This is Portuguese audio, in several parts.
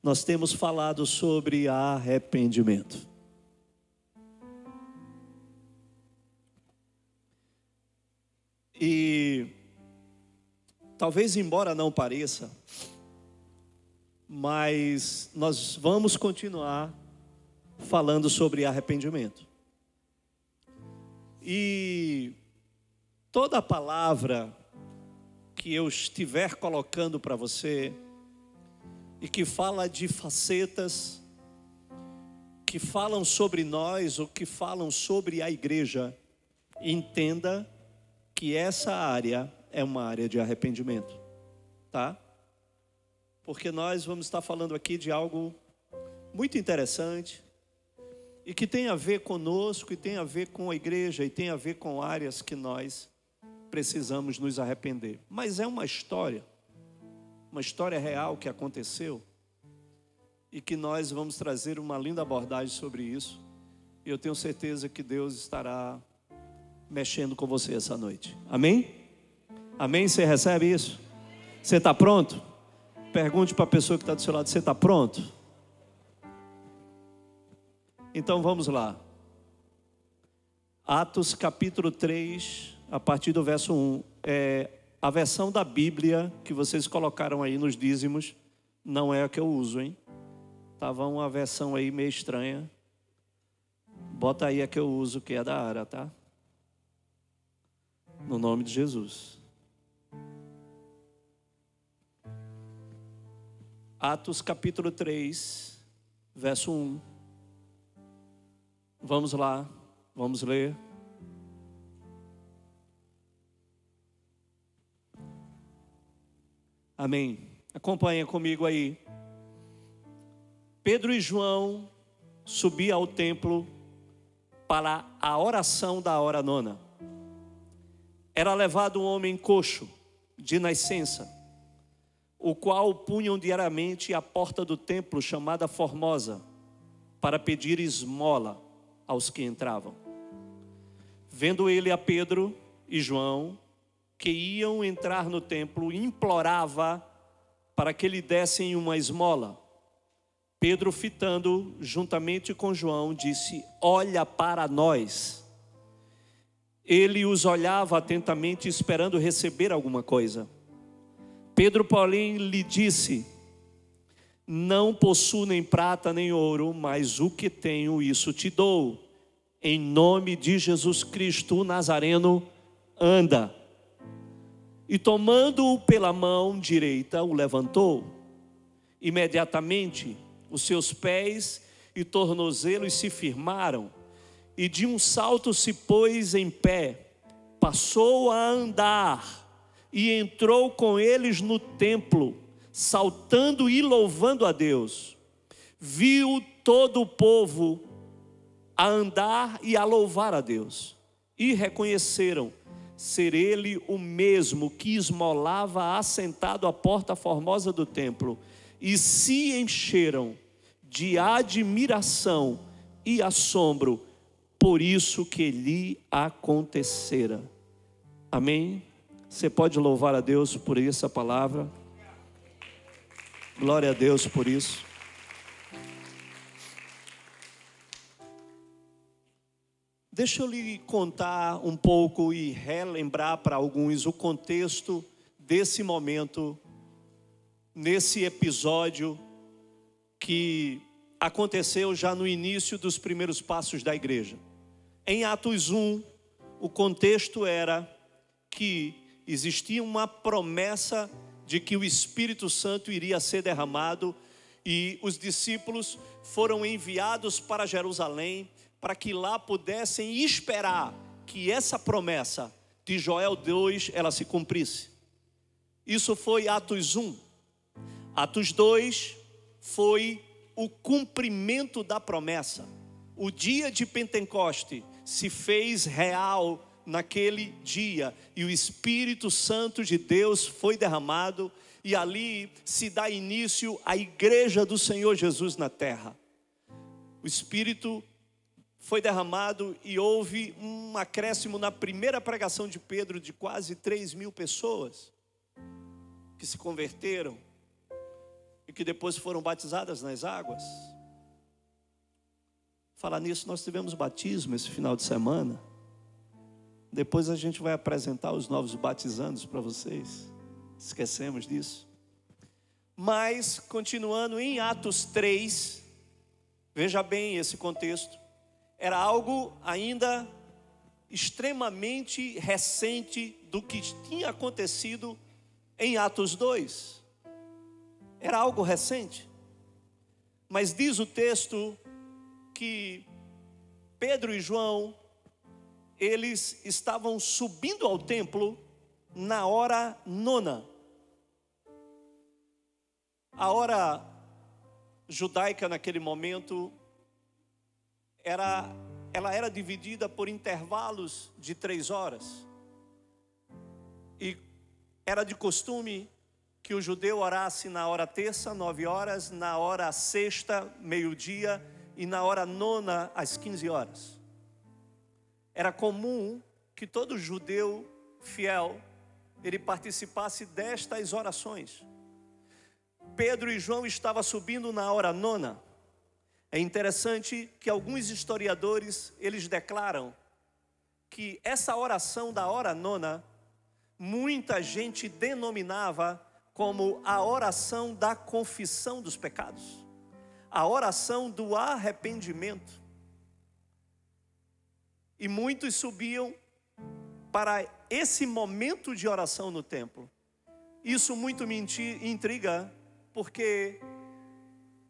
nós temos falado sobre arrependimento. E talvez, embora não pareça, mas nós vamos continuar falando sobre arrependimento. E toda a palavra que eu estiver colocando para você, e que fala de facetas, que falam sobre nós, ou que falam sobre a igreja, entenda que essa área é uma área de arrependimento, tá? Porque nós vamos estar falando aqui de algo muito interessante, e que tem a ver conosco, e tem a ver com a igreja, e tem a ver com áreas que nós precisamos nos arrepender. Mas é uma história real que aconteceu, e que nós vamos trazer uma linda abordagem sobre isso. E eu tenho certeza que Deus estará mexendo com você essa noite. Amém? Amém? Você recebe isso? Você está pronto? Pergunte para a pessoa que está do seu lado: você está pronto? Então vamos lá. Atos capítulo 3, a partir do verso 1. A versão da Bíblia que vocês colocaram aí nos dízimos não é a que eu uso, hein? Tava uma versão aí meio estranha. Bota aí a que eu uso, que é da Ara, tá? No nome de Jesus. Atos capítulo 3, verso 1. Vamos lá, vamos ler. Amém. Acompanha comigo aí. Pedro e João subiam ao templo para a oração da hora nona. Era levado um homem coxo, de nascença, o qual punham diariamente à porta do templo chamada Formosa, para pedir esmola aos que entravam. Vendo ele a Pedro e João, que iam entrar no templo, implorava para que lhe dessem uma esmola. Pedro, fitando juntamente com João, disse: olha para nós. Ele os olhava atentamente, esperando receber alguma coisa. Pedro, porém, lhe disse: não possuo nem prata nem ouro, mas o que tenho, isso te dou. Em nome de Jesus Cristo, o Nazareno, anda. E tomando-o pela mão direita, o levantou. Imediatamente, os seus pés e tornozelos se firmaram, e de um salto se pôs em pé, passou a andar, e entrou com eles no templo, saltando e louvando a Deus. Viu todo o povo a andar e a louvar a Deus, e reconheceram ser ele o mesmo que esmolava assentado à porta formosa do templo, e se encheram de admiração e assombro por isso que lhe acontecera. Amém? Você pode louvar a Deus por essa palavra? Glória a Deus por isso. Deixa eu lhe contar um pouco e relembrar para alguns o contexto desse momento, nesse episódio que aconteceu já no início dos primeiros passos da igreja. Em Atos 1, o contexto era que existia uma promessa de que o Espírito Santo iria ser derramado, e os discípulos foram enviados para Jerusalém para que lá pudessem esperar que essa promessa de Joel 2 ela se cumprisse. Isso foi Atos 1. Atos 2 foi o cumprimento da promessa. O dia de Pentecoste se fez real naquele dia, e o Espírito Santo de Deus foi derramado, e ali se dá início à igreja do Senhor Jesus na terra. O Espírito foi derramado e houve um acréscimo na primeira pregação de Pedro de quase 3.000 pessoas que se converteram. E que depois foram batizadas nas águas. Falar nisso, nós tivemos batismo esse final de semana. Depois a gente vai apresentar os novos batizandos para vocês. Esquecemos disso. Mas, continuando em Atos 3, veja bem esse contexto. Era algo ainda extremamente recente do que tinha acontecido em Atos 2. Era algo recente. Mas diz o texto que Pedro e João, eles estavam subindo ao templo na hora nona. A hora judaica naquele momento, ela era dividida por intervalos de 3 horas. E era de costume que o judeu orasse na hora terça, 9 horas, na hora sexta, meio-dia, e na hora nona, às 15 horas. Era comum que todo judeu fiel, ele participasse destas orações. Pedro e João estavam subindo na hora nona. É interessante que alguns historiadores, eles declaram que essa oração da hora nona, muita gente denominava como a oração da confissão dos pecados, a oração do arrependimento. E muitos subiam para esse momento de oração no templo. Isso muito me intriga, porque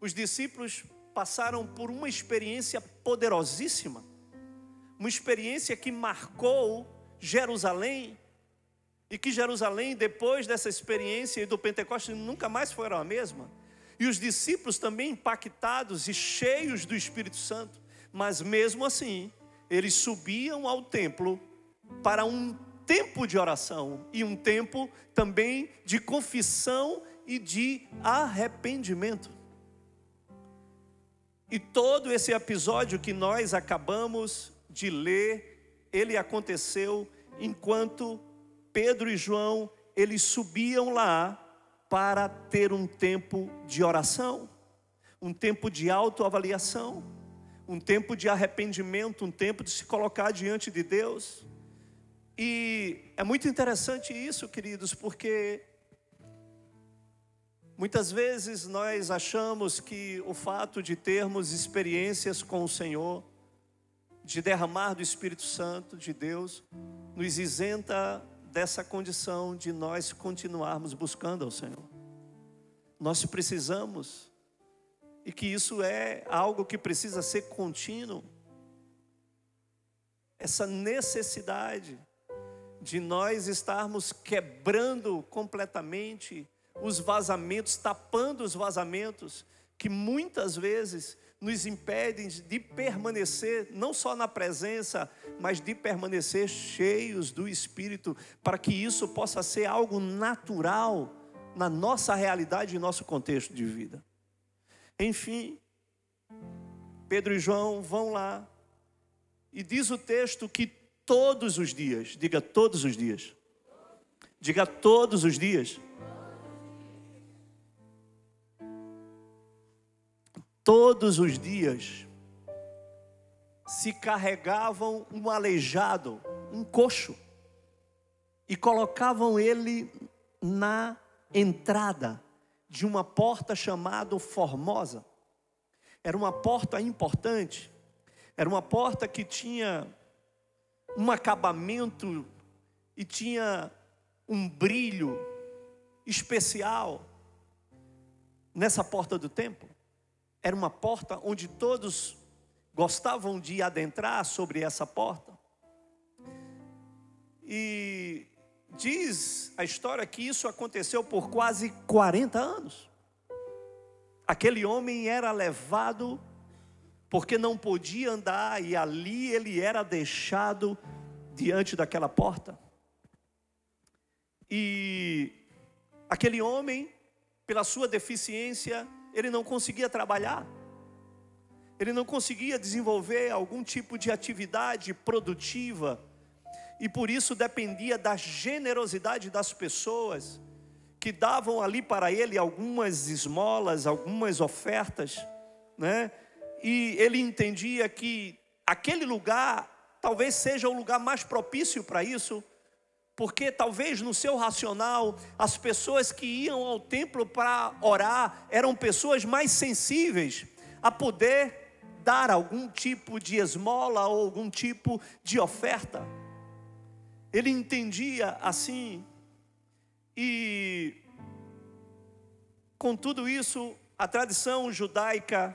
os discípulos passaram por uma experiência poderosíssima, uma experiência que marcou Jerusalém, e que Jerusalém, depois dessa experiência e do Pentecostes, nunca mais foram a mesma. E os discípulos também impactados e cheios do Espírito Santo, mas mesmo assim, eles subiam ao templo para um tempo de oração e um tempo também de confissão e de arrependimento. E todo esse episódio que nós acabamos de ler, ele aconteceu enquanto Pedro e João, eles subiam lá para ter um tempo de oração, um tempo de autoavaliação, um tempo de arrependimento, um tempo de se colocar diante de Deus. E é muito interessante isso, queridos, porque muitas vezes nós achamos que o fato de termos experiências com o Senhor, de derramar do Espírito Santo de Deus, nos isenta dessa condição de nós continuarmos buscando ao Senhor. Nós precisamos, e que isso é algo que precisa ser contínuo, essa necessidade de nós estarmos quebrando completamente os vazamentos, tapando os vazamentos que muitas vezes nos impedem de permanecer, não só na presença, mas de permanecer cheios do Espírito, para que isso possa ser algo natural na nossa realidade e nosso contexto de vida. Enfim, Pedro e João vão lá, e diz o texto que todos os dias, diga todos os dias, diga todos os dias, todos os dias se carregavam um aleijado, um coxo, e colocavam ele na entrada de uma porta chamada Formosa. Era uma porta importante, era uma porta que tinha um acabamento e tinha um brilho especial nessa porta do templo. Era uma porta onde todos gostavam de adentrar sobre essa porta. E diz a história que isso aconteceu por quase 40 anos. Aquele homem era levado porque não podia andar, e ali ele era deixado diante daquela porta. E aquele homem, pela sua deficiência, ele não conseguia trabalhar, ele não conseguia desenvolver algum tipo de atividade produtiva, e por isso dependia da generosidade das pessoas que davam ali para ele algumas esmolas, algumas ofertas, né? E ele entendia que aquele lugar talvez seja o lugar mais propício para isso, porque talvez no seu racional, as pessoas que iam ao templo para orar eram pessoas mais sensíveis a poder dar algum tipo de esmola ou algum tipo de oferta. Ele entendia assim, e com tudo isso, a tradição judaica,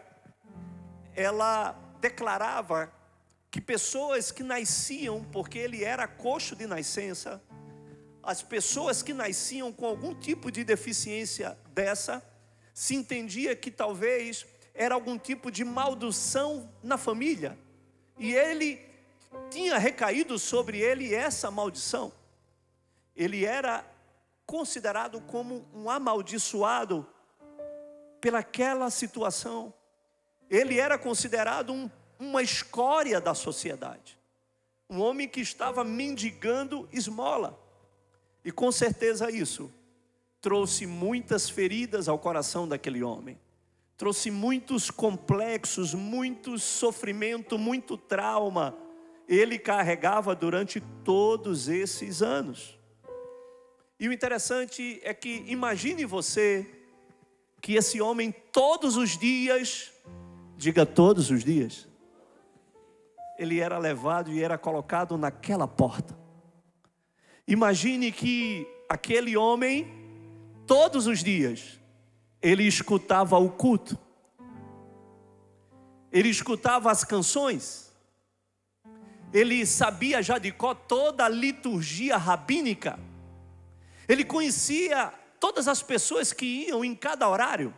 ela declarava que pessoas que nasciam, porque ele era coxo de nascença, as pessoas que nasciam com algum tipo de deficiência dessa, se entendia que talvez era algum tipo de maldição na família, e ele tinha recaído sobre ele essa maldição. Ele era considerado como um amaldiçoado pelaquela situação. Ele era considerado uma escória da sociedade, um homem que estava mendigando esmola. E com certeza isso trouxe muitas feridas ao coração daquele homem, trouxe muitos complexos, muito sofrimento, muito trauma. Ele carregava durante todos esses anos. E o interessante é que, imagine você, que esse homem todos os dias, diga todos os dias, ele era levado e era colocado naquela porta. Imagine que aquele homem, todos os dias, ele escutava o culto, ele escutava as canções, ele sabia já de cor toda a liturgia rabínica, ele conhecia todas as pessoas que iam em cada horário,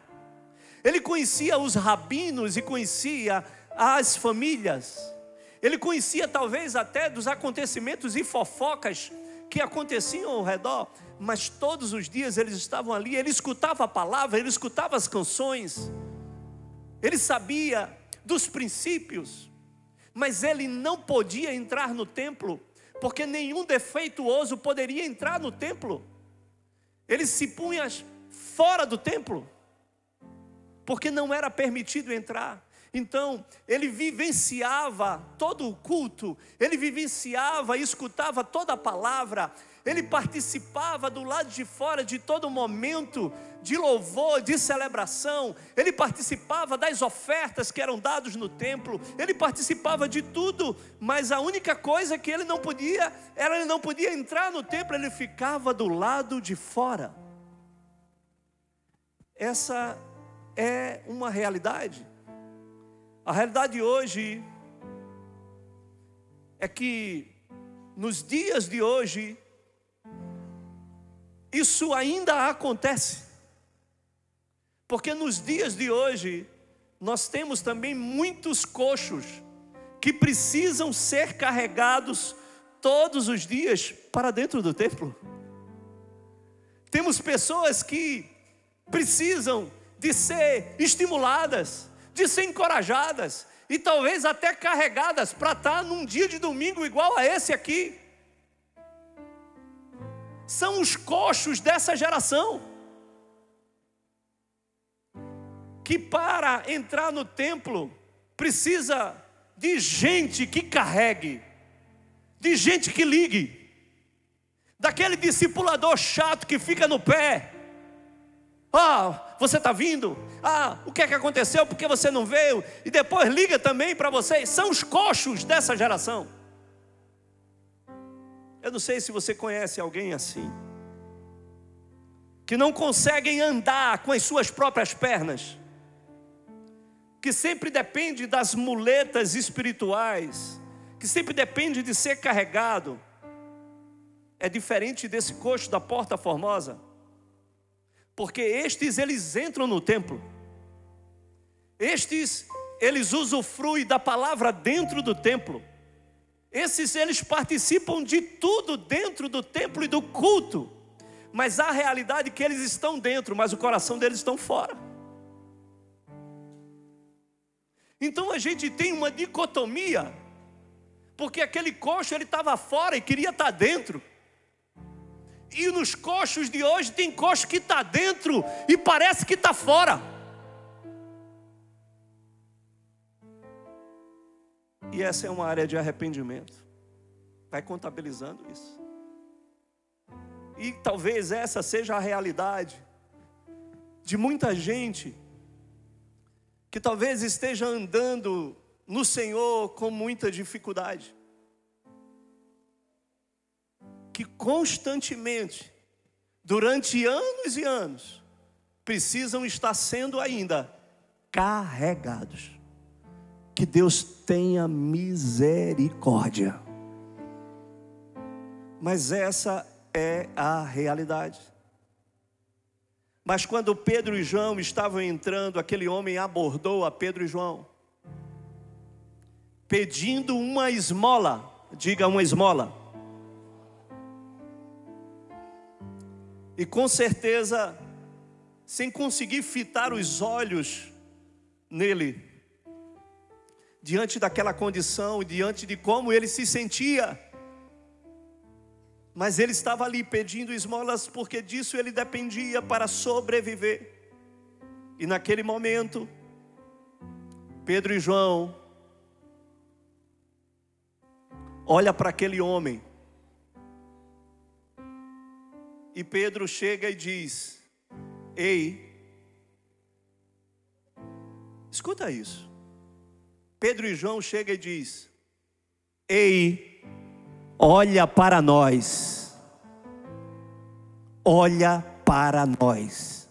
ele conhecia os rabinos e conhecia as famílias, ele conhecia talvez até dos acontecimentos e fofocas que aconteciam ao redor, mas todos os dias eles estavam ali, ele escutava a palavra, ele escutava as canções, ele sabia dos princípios, mas ele não podia entrar no templo, porque nenhum defeituoso poderia entrar no templo. Ele se punha fora do templo, porque não era permitido entrar. Então, ele vivenciava todo o culto, ele vivenciava e escutava toda a palavra, ele participava do lado de fora de todo momento de louvor, de celebração, ele participava das ofertas que eram dadas no templo, ele participava de tudo, mas a única coisa que ele não podia, ele não podia entrar no templo, ele ficava do lado de fora. Essa é uma realidade. A realidade hoje é que nos dias de hoje isso ainda acontece, porque nos dias de hoje nós temos também muitos coxos que precisam ser carregados todos os dias para dentro do templo. Temos pessoas que precisam de ser estimuladas, de ser encorajadas e talvez até carregadas para estar num dia de domingo igual a esse aqui. São os coxos dessa geração que para entrar no templo precisa de gente que carregue, de gente que ligue, daquele discipulador chato que fica no pé. Você está vindo? O que é que aconteceu? Por que você não veio? E depois liga também para vocês. São os coxos dessa geração. Eu não sei se você conhece alguém assim, que não conseguem andar com as suas próprias pernas, que sempre depende das muletas espirituais, que sempre depende de ser carregado. É diferente desse coxo da Porta Formosa, porque estes eles entram no templo, estes eles usufruem da palavra dentro do templo, esses eles participam de tudo dentro do templo e do culto, mas a realidade é que eles estão dentro, mas o coração deles estão fora. Então a gente tem uma dicotomia, porque aquele coxo ele estava fora e queria estar dentro, E nos coxos de hoje tem coxo que está dentro e parece que está fora. E essa é uma área de arrependimento. Vai contabilizando isso. E talvez essa seja a realidade de muita gente que talvez esteja andando no Senhor com muita dificuldade, que constantemente, durante anos e anos, precisam estar sendo ainda carregados. Que Deus tenha misericórdia. Mas essa é a realidade. Mas quando Pedro e João estavam entrando, aquele homem abordou a Pedro e João, pedindo uma esmola. Diga, uma esmola. E com certeza, sem conseguir fitar os olhos nele, diante daquela condição, diante de como ele se sentia. Mas ele estava ali pedindo esmolas, porque disso ele dependia para sobreviver. E naquele momento, Pedro e João olha para aquele homem. E Pedro chega e diz: ei, escuta isso. Pedro e João chegam e diz: ei, olha para nós. Olha para nós.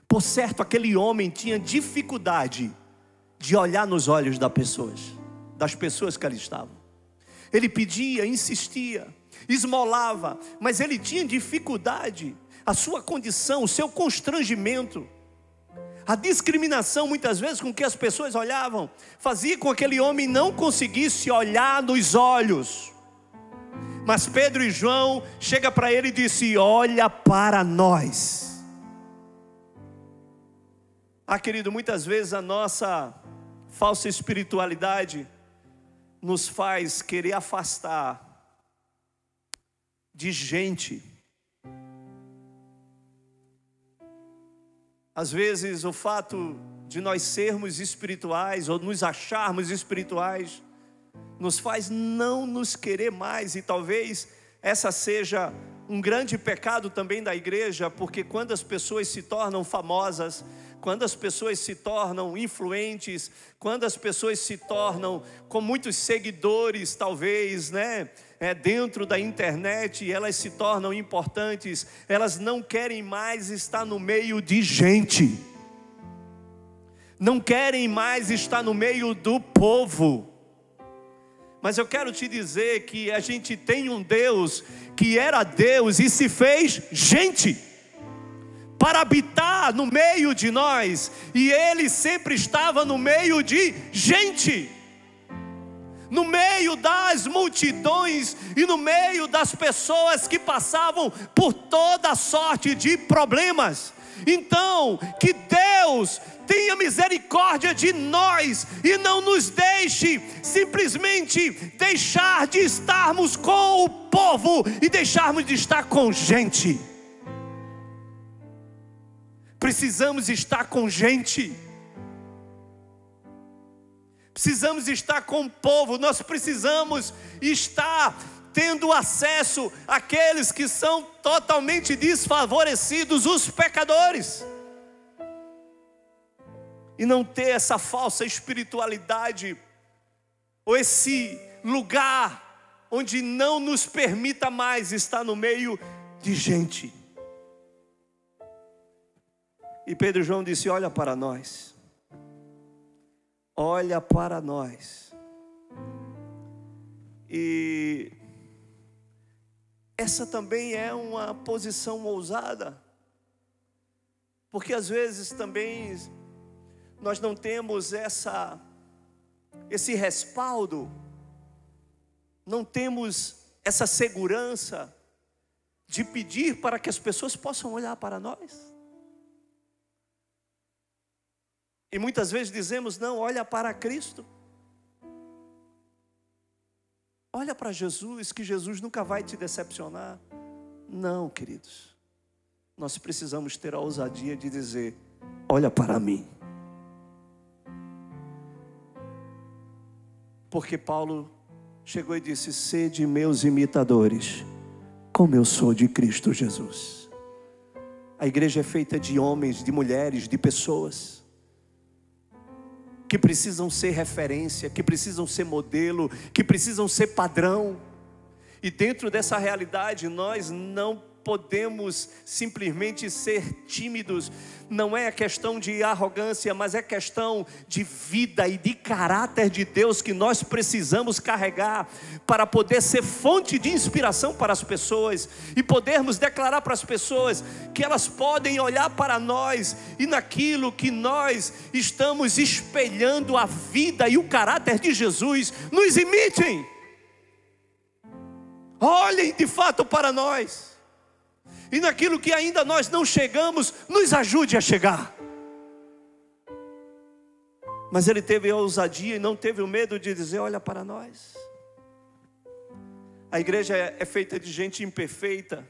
Por certo, aquele homem tinha dificuldade de olhar nos olhos das pessoas que ali estavam. Ele pedia, insistia, esmolava, mas ele tinha dificuldade. A sua condição, o seu constrangimento, a discriminação muitas vezes com que as pessoas olhavam, fazia com que aquele homem não conseguisse olhar nos olhos. Mas Pedro e João chegam para ele e dizem: olha para nós. Querido, muitas vezes a nossa falsa espiritualidade nos faz querer afastar de gente. Às vezes o fato de nós sermos espirituais ou nos acharmos espirituais nos faz não nos querer mais. E talvez essa seja um grande pecado também da igreja, porque quando as pessoas se tornam famosas, quando as pessoas se tornam influentes, quando as pessoas se tornam com muitos seguidores, talvez, dentro da internet, e elas se tornam importantes, elas não querem mais estar no meio de gente, não querem mais estar no meio do povo. Mas eu quero te dizer que a gente tem um Deus que era Deus e se fez gente para habitar no meio de nós, e Ele sempre estava no meio de gente, no meio das multidões e no meio das pessoas que passavam por toda sorte de problemas. Então, que Deus tenha misericórdia de nós e não nos deixe simplesmente deixar de estarmos com o povo e deixarmos de estar com gente. Precisamos estar com gente. Precisamos estar com o povo. Nós precisamos estar tendo acesso àqueles que são totalmente desfavorecidos, os pecadores. E não ter essa falsa espiritualidade, ou esse lugar onde não nos permita mais estar no meio de gente. E Pedro e João disse: olha para nós. Olha para nós. E essa também é uma posição ousada, porque às vezes também nós não temos esse respaldo, não temos essa segurança de pedir para que as pessoas possam olhar para nós. E muitas vezes dizemos: não, olha para Cristo. Olha para Jesus, que Jesus nunca vai te decepcionar. Não, queridos. Nós precisamos ter a ousadia de dizer: olha para mim. Porque Paulo chegou e disse: sede meus imitadores, como eu sou de Cristo Jesus. A igreja é feita de homens, de mulheres, de pessoas que precisam ser referência, que precisam ser modelo, que precisam ser padrão. E dentro dessa realidade nós não podemos simplesmente ser tímidos. Não é questão de arrogância, mas é questão de vida e de caráter de Deus que nós precisamos carregar para poder ser fonte de inspiração para as pessoas e podermos declarar para as pessoas que elas podem olhar para nós e naquilo que nós estamos espelhando a vida e o caráter de Jesus, nos imitem. Olhem de fato para nós. E naquilo que ainda nós não chegamos, nos ajude a chegar. Mas ele teve a ousadia e não teve o medo de dizer: olha para nós. A igreja é feita de gente imperfeita,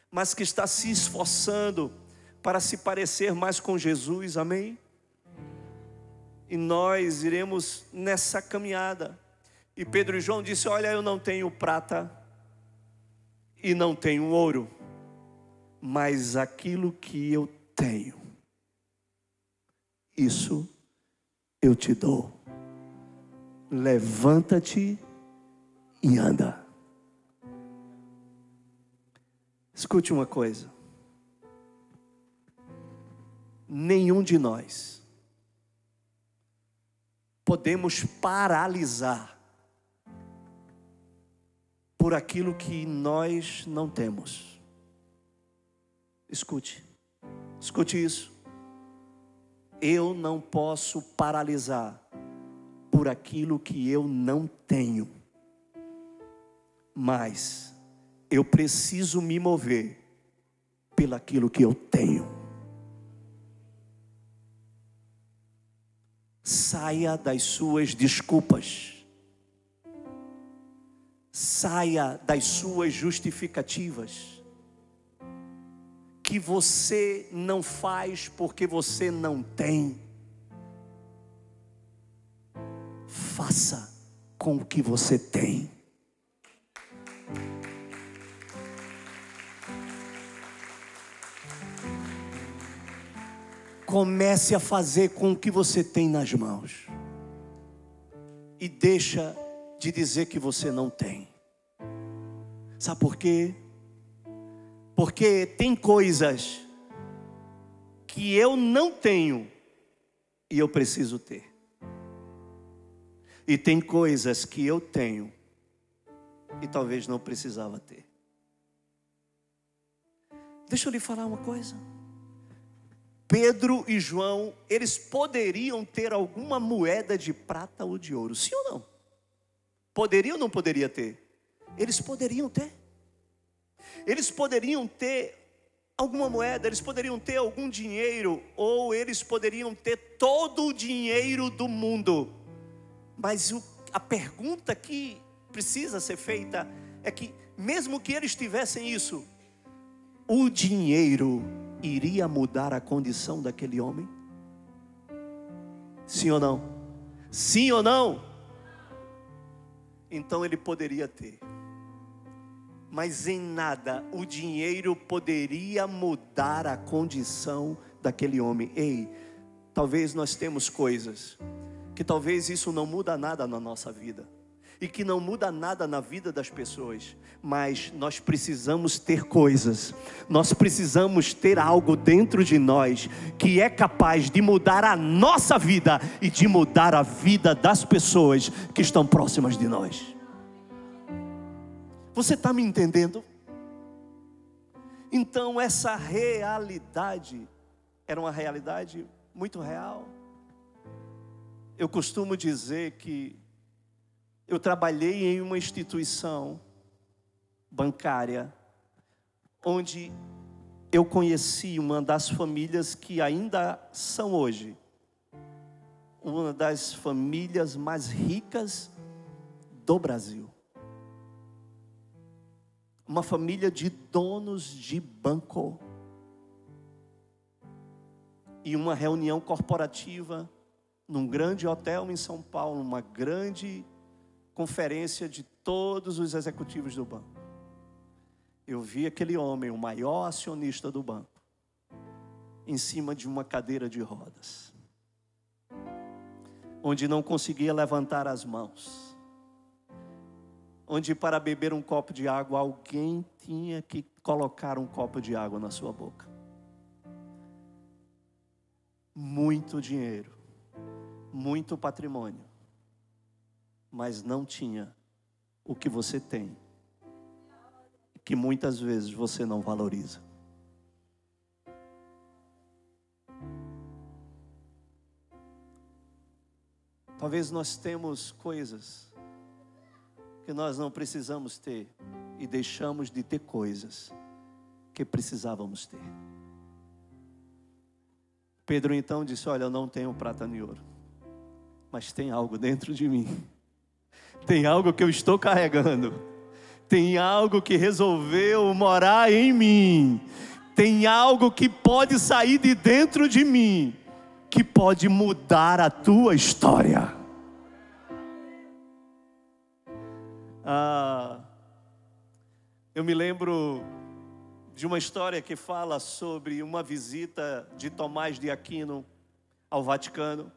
mas que está se esforçando para se parecer mais com Jesus, amém? E nós iremos nessa caminhada. E Pedro e João disse: olha, eu não tenho prata e não tenho ouro, mas aquilo que eu tenho, isso eu te dou. Levanta-te e anda. Escute uma coisa: nenhum de nós podemos paralisar por aquilo que nós não temos. Escute isso. Eu não posso paralisar por aquilo que eu não tenho, mas eu preciso me mover pelaquilo que eu tenho. Saia das suas desculpas, saia das suas justificativas, que você não faz porque você não tem. Faça com o que você tem. Comece a fazer com o que você tem nas mãos. E deixa de dizer que você não tem. Sabe por quê? Porque tem coisas que eu não tenho e eu preciso ter. E tem coisas que eu tenho e talvez não precisava ter. Deixa eu lhe falar uma coisa. Pedro e João, eles poderiam ter alguma moeda de prata ou de ouro, sim ou não? Poderia ou não poderia ter? Eles poderiam ter. Eles poderiam ter alguma moeda, eles poderiam ter algum dinheiro, ou eles poderiam ter todo o dinheiro do mundo. Mas a pergunta que precisa ser feita é que, mesmo que eles tivessem isso, o dinheiro iria mudar a condição daquele homem? Sim ou não? Sim ou não? Então ele poderia ter, mas em nada o dinheiro poderia mudar a condição daquele homem. Ei, talvez nós temos coisas que talvez isso não muda nada na nossa vida, e que não muda nada na vida das pessoas, mas nós precisamos ter coisas, nós precisamos ter algo dentro de nós que é capaz de mudar a nossa vida e de mudar a vida das pessoas que estão próximas de nós. Você está me entendendo? Então essa realidade era uma realidade muito real. Eu costumo dizer que eu trabalhei em uma instituição bancária onde eu conheci uma das famílias que ainda são hoje uma das famílias mais ricas do Brasil. uma família de donos de banco. E uma reunião corporativa num grande hotel em São Paulo, uma grande conferência de todos os executivos do banco. Eu vi aquele homem, o maior acionista do banco, em cima de uma cadeira de rodas, onde não conseguia levantar as mãos, onde para beber um copo de água, alguém tinha que colocar um copo de água na sua boca. Muito dinheiro, muito patrimônio, mas não tinha o que você tem, que muitas vezes você não valoriza. Talvez nós temos coisas que nós não precisamos ter e deixamos de ter coisas que precisávamos ter. Pedro então disse: olha, eu não tenho prata nem ouro, mas tem algo dentro de mim, tem algo que eu estou carregando, tem algo que resolveu morar em mim, tem algo que pode sair de dentro de mim, que pode mudar a tua história. Eu me lembro de uma história que fala sobre uma visita de Tomás de Aquino ao Vaticano.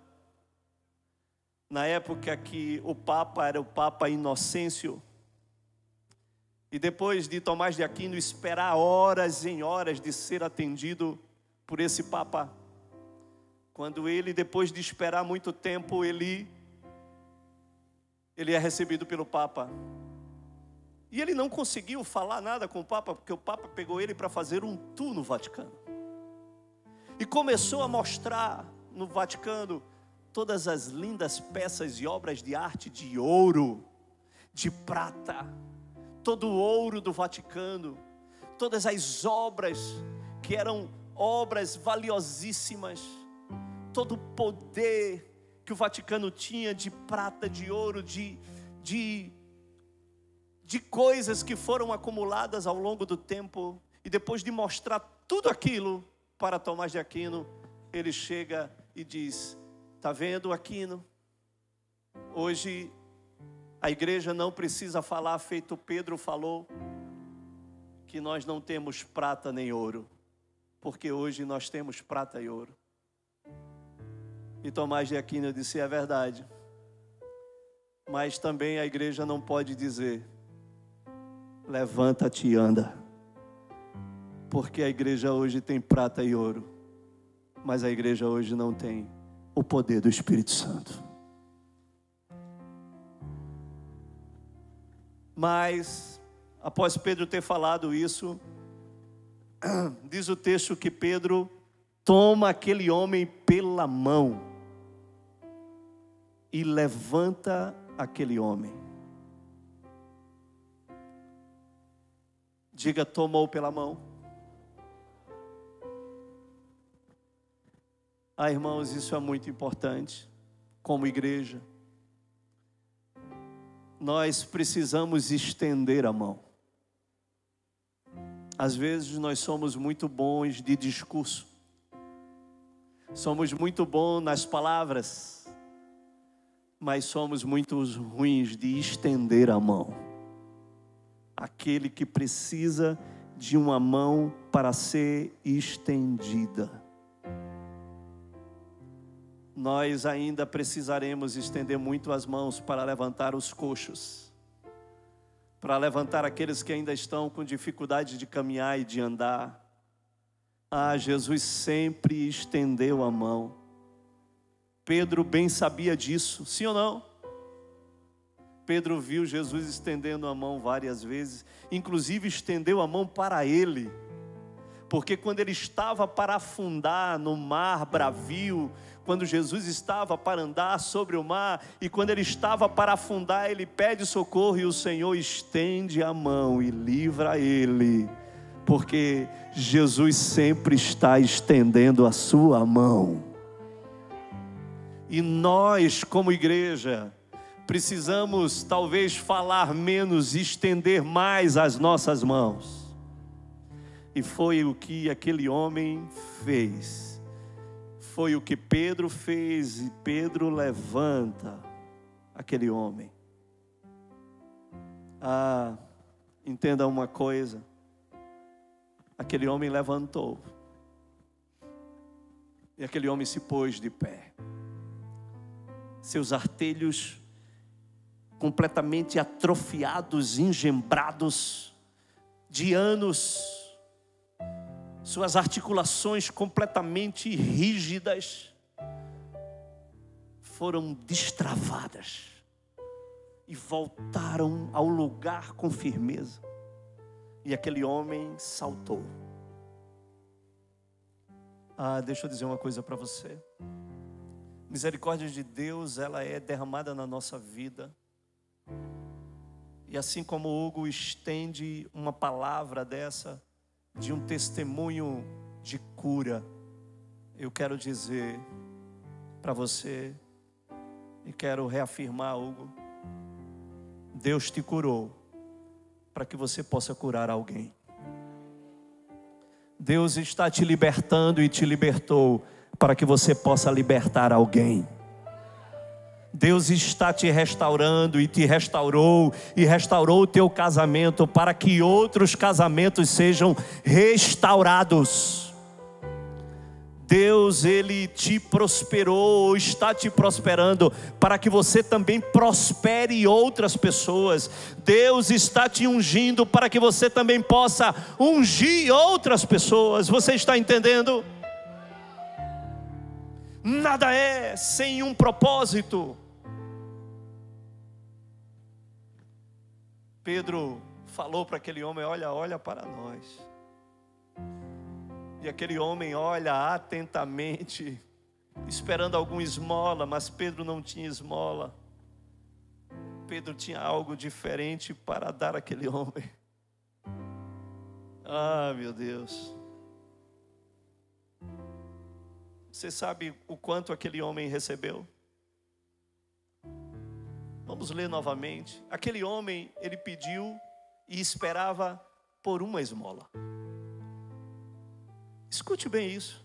Na época que o Papa era o Papa Inocêncio. E depois de Tomás de Aquino esperar horas em horas de ser atendido por esse Papa, quando ele, depois de esperar muito tempo, ele é recebido pelo Papa. E ele não conseguiu falar nada com o Papa, porque o Papa pegou ele para fazer um tour no Vaticano. E começou a mostrar no Vaticano todas as lindas peças e obras de arte de ouro, de prata, todo o ouro do Vaticano, todas as obras que eram obras valiosíssimas, todo o poder que o Vaticano tinha de prata, de ouro, de coisas que foram acumuladas ao longo do tempo. E depois de mostrar tudo aquilo para Tomás de Aquino, ele chega e diz: está vendo, Aquino? Hoje a igreja não precisa falar feito Pedro falou, que nós não temos prata nem ouro, porque hoje nós temos prata e ouro. E Tomás de Aquino disse: é verdade, mas também a igreja não pode dizer: levanta-te e anda, porque a igreja hoje tem prata e ouro, mas a igreja hoje não tem o poder do Espírito Santo. Mas, após Pedro ter falado isso, diz o texto que Pedro toma aquele homem pela mão e levanta aquele homem. Diga: tomou pela mão. Irmãos, isso é muito importante. Como igreja, nós precisamos estender a mão. Às vezes nós somos muito bons de discurso, somos muito bons nas palavras, mas somos muito ruins de estender a mão. Aquele que precisa de uma mão para ser estendida. Nós ainda precisaremos estender muito as mãos para levantar os coxos, para levantar aqueles que ainda estão com dificuldade de caminhar e de andar. Jesus sempre estendeu a mão. Pedro bem sabia disso, sim ou não? Pedro viu Jesus estendendo a mão várias vezes, inclusive estendeu a mão para ele, porque quando ele estava para afundar no mar bravio, quando Jesus estava para andar sobre o mar, e quando ele estava para afundar, ele pede socorro e o Senhor estende a mão e livra ele, porque Jesus sempre está estendendo a sua mão. E nós, como igreja, precisamos talvez falar menos, estender mais as nossas mãos. E foi o que aquele homem fez. Foi o que Pedro fez, e Pedro levanta aquele homem. Entenda uma coisa. Aquele homem levantou. E aquele homem se pôs de pé. Seus artelhos completamente atrofiados, engembrados de anos. Suas articulações completamente rígidas foram destravadas e voltaram ao lugar com firmeza. E aquele homem saltou. Deixa eu dizer uma coisa para você. Misericórdia de Deus, ela é derramada na nossa vida. E assim como o Hugo estende uma palavra dessa, de um testemunho de cura, eu quero dizer para você, e quero reafirmar, Hugo, Deus te curou para que você possa curar alguém. Deus está te libertando e te libertou para que você possa libertar alguém. Deus está te restaurando e te restaurou e restaurou o teu casamento para que outros casamentos sejam restaurados. Deus, Ele te prosperou, está te prosperando para que você também prospere outras pessoas. Deus está te ungindo para que você também possa ungir outras pessoas. Você está entendendo? Nada é sem um propósito. Pedro falou para aquele homem: olha para nós. E aquele homem olha atentamente, esperando alguma esmola, mas Pedro não tinha esmola. Pedro tinha algo diferente para dar àquele homem. Meu Deus. Você sabe o quanto aquele homem recebeu? Vamos ler novamente. Aquele homem, ele pediu e esperava por uma esmola. Escute bem isso.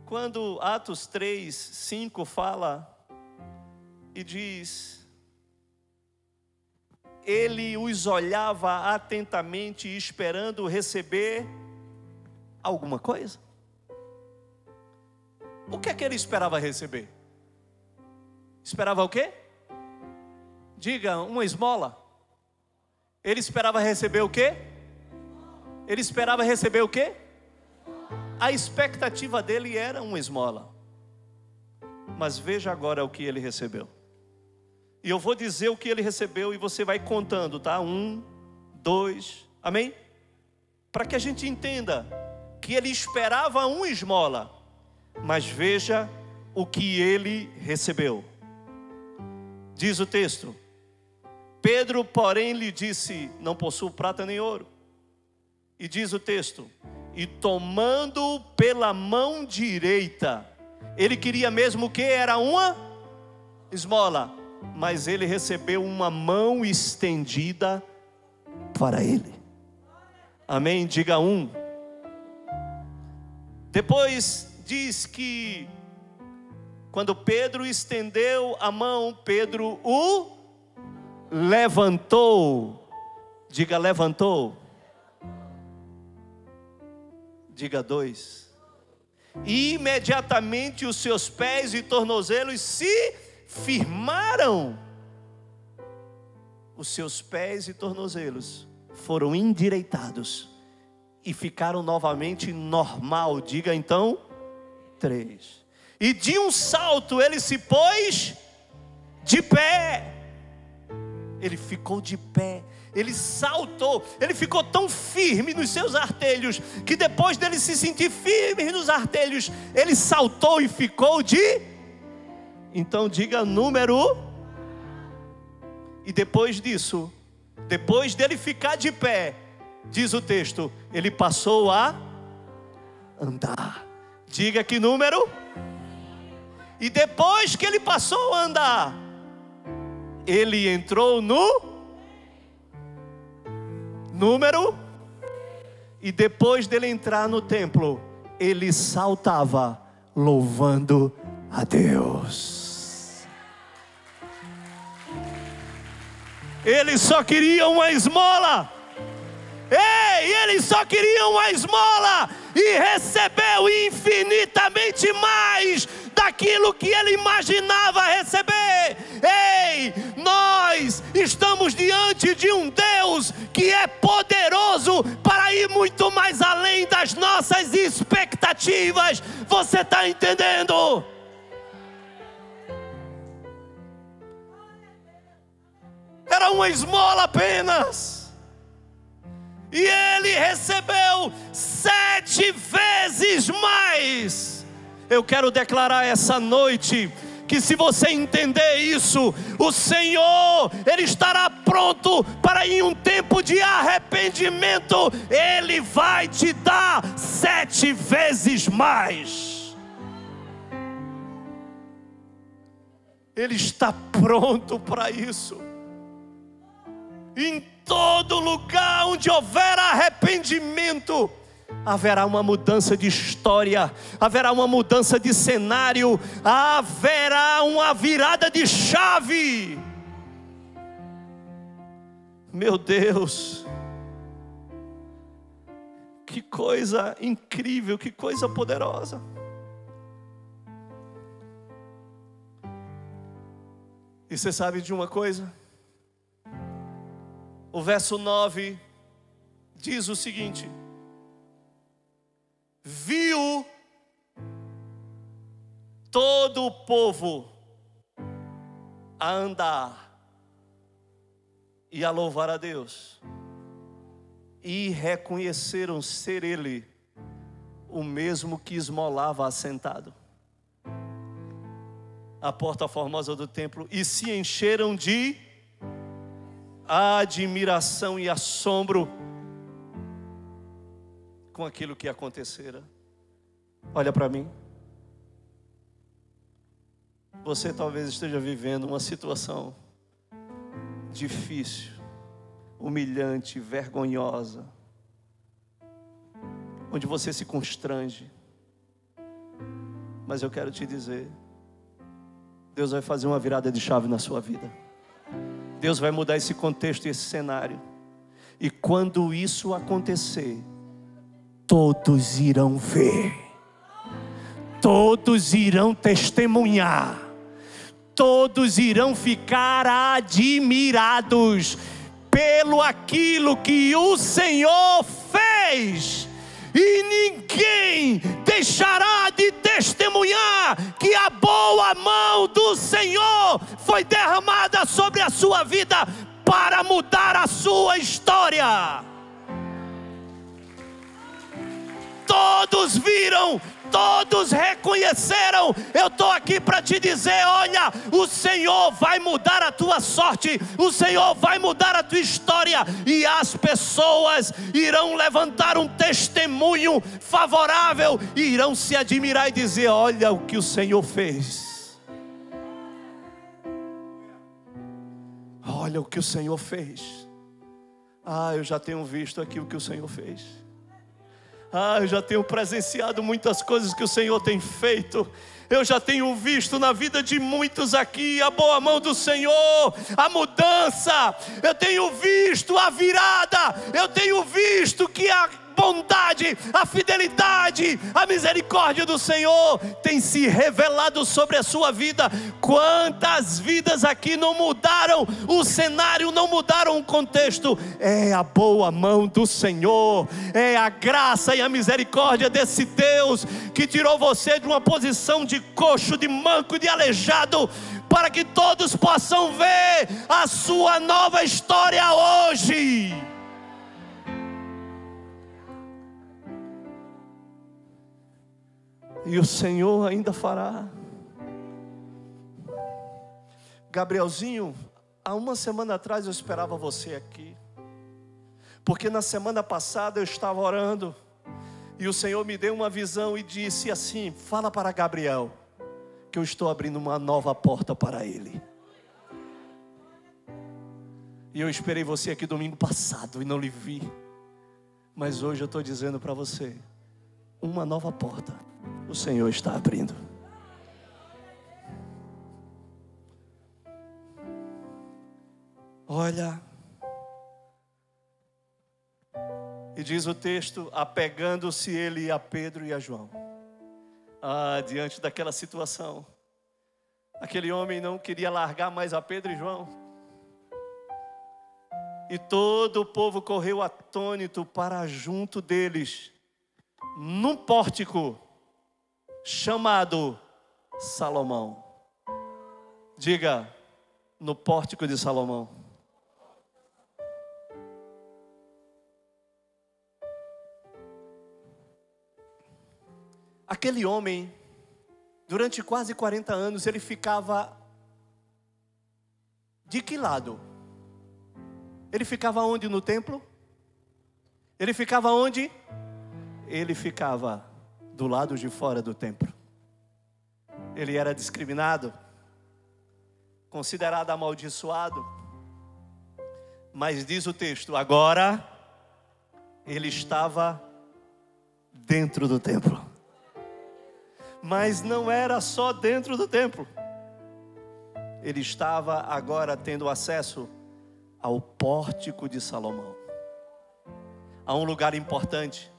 Quando Atos 3, 5 fala e diz: ele os olhava atentamente, esperando receber alguma coisa. O que é que ele esperava receber? Esperava o quê? Diga, uma esmola. Ele esperava receber o quê? Ele esperava receber o quê? A expectativa dele era uma esmola. Mas veja agora o que ele recebeu. E eu vou dizer o que ele recebeu e você vai contando, tá? 1, 2, amém? Para que a gente entenda que ele esperava uma esmola. Mas veja o que ele recebeu. Diz o texto: Pedro, porém, lhe disse: não possuo prata nem ouro. E diz o texto: e tomando pela mão direita, ele queria mesmo o que? Era uma esmola. Mas ele recebeu uma mão estendida para ele. Amém? Diga 1. Depois diz que quando Pedro estendeu a mão, Pedro o levantou. Diga, levantou. Diga 2. E imediatamente os seus pés e tornozelos se firmaram. Os seus pés e tornozelos foram endireitados e ficaram novamente normal. Diga então 3. E de um salto ele se pôs de pé. Ele ficou de pé. Ele saltou, ele ficou tão firme nos seus artelhos, que depois dele se sentir firme nos artelhos, ele saltou e ficou de... Então diga número. E depois disso, depois dele ficar de pé, diz o texto, ele passou a andar. Diga que número. E depois que ele passou a andar, ele entrou no número. E depois dele entrar no templo, ele saltava louvando a Deus. Ele só queria uma esmola. Ei, ele só queria uma esmola e recebeu infinitamente mais daquilo que ele imaginava receber. Ei, nós estamos diante de um Deus que é poderoso para ir muito mais além das nossas expectativas. Você está entendendo? Era uma esmola apenas. E ele recebeu 7 vezes mais. Eu quero declarar essa noite que, se você entender isso, o Senhor, Ele estará pronto para, em um tempo de arrependimento, Ele vai te dar 7 vezes mais. Ele está pronto para isso. Em todo lugar onde houver arrependimento, haverá uma mudança de história, haverá uma mudança de cenário, haverá uma virada de chave. Meu Deus, que coisa incrível, que coisa poderosa. E você sabe de uma coisa? O verso 9 diz o seguinte: viu todo o povo a andar e a louvar a Deus, e reconheceram ser Ele o mesmo que esmolava assentado à porta formosa do templo, e se encheram de admiração e assombro com aquilo que acontecera. Olha para mim. Você talvez esteja vivendo uma situação difícil, humilhante, vergonhosa, onde você se constrange. Mas eu quero te dizer, Deus vai fazer uma virada de chave na sua vida. Deus vai mudar esse contexto e esse cenário. E quando isso acontecer, todos irão ver, todos irão testemunhar, todos irão ficar admirados pelo aquilo que o Senhor fez. E ninguém deixará de testemunhar que a boa mão do Senhor foi derramada sobre a sua vida para mudar a sua história. Todos viram, todos reconheceram. Eu estou aqui para te dizer: olha, o Senhor vai mudar a tua sorte, o Senhor vai mudar a tua história, e as pessoas irão levantar um testemunho favorável, e irão se admirar e dizer: olha o que o Senhor fez. Olha o que o Senhor fez. Eu já tenho visto aqui o que o Senhor fez. Eu já tenho presenciado muitas coisas que o Senhor tem feito. Eu já tenho visto na vida de muitos aqui a boa mão do Senhor, a mudança. Eu tenho visto a virada. Eu tenho visto que a bondade, a fidelidade, a misericórdia do Senhor tem se revelado sobre a sua vida. Quantas vidas aqui não mudaram o cenário, não mudaram o contexto? É a boa mão do Senhor, é a graça e a misericórdia desse Deus que tirou você de uma posição de coxo, de manco, de aleijado, para que todos possam ver a sua nova história hoje. E o Senhor ainda fará. Gabrielzinho, há uma semana atrás eu esperava você aqui, porque na semana passada eu estava orando, e o Senhor me deu uma visão e disse assim: fala para Gabriel, que porque eu estou abrindo uma nova porta para ele. E eu esperei você aqui domingo passado e não lhe vi. Mas hoje eu estou dizendo para você, uma nova porta o Senhor está abrindo. Olha, e diz o texto, apegando-se ele a Pedro e a João. Diante daquela situação, aquele homem não queria largar mais a Pedro e João. E todo o povo correu atônito para junto deles, num pórtico chamado Salomão. Diga, no pórtico de Salomão. Aquele homem, durante quase 40 anos, ele ficava de que lado? Ele ficava onde no templo? Ele ficava onde? Ele ficava do lado de fora do templo. Ele era discriminado, considerado amaldiçoado. Mas diz o texto, agora ele estava dentro do templo. Mas não era só dentro do templo. Ele estava agora tendo acesso ao pórtico de Salomão. A um lugar importante.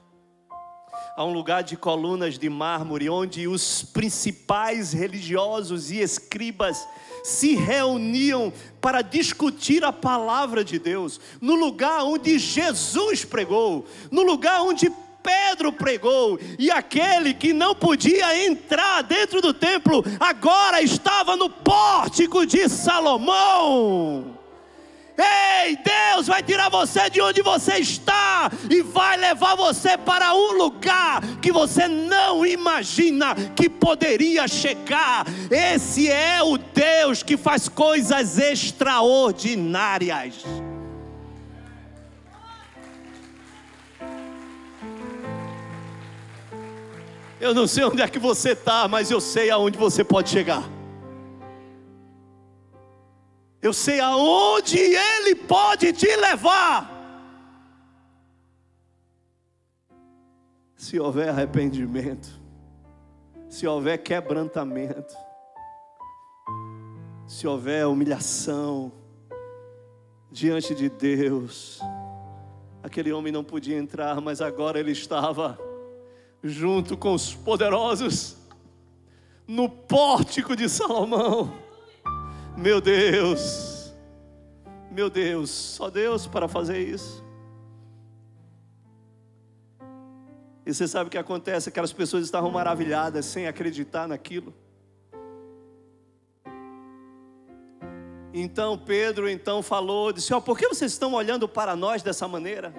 A um lugar de colunas de mármore, onde os principais religiosos e escribas se reuniam para discutir a palavra de Deus. No lugar onde Jesus pregou. No lugar onde Pedro pregou, e aquele que não podia entrar dentro do templo, agora estava no pórtico de Salomão. Ei, Deus vai tirar você de onde você está, e vai levar você para um lugar que você não imagina que poderia chegar. Esse é o Deus que faz coisas extraordinárias. Eu não sei onde é que você está, mas eu sei aonde você pode chegar. Eu sei aonde Ele pode te levar. Se houver arrependimento, se houver quebrantamento, se houver humilhação diante de Deus. Aquele homem não podia entrar, mas agora ele estava junto com os poderosos no pórtico de Salomão. Meu Deus, só Deus para fazer isso. E você sabe o que acontece? Aquelas pessoas estavam maravilhadas, sem acreditar naquilo. Então Pedro falou, disse, por que vocês estão olhando para nós dessa maneira?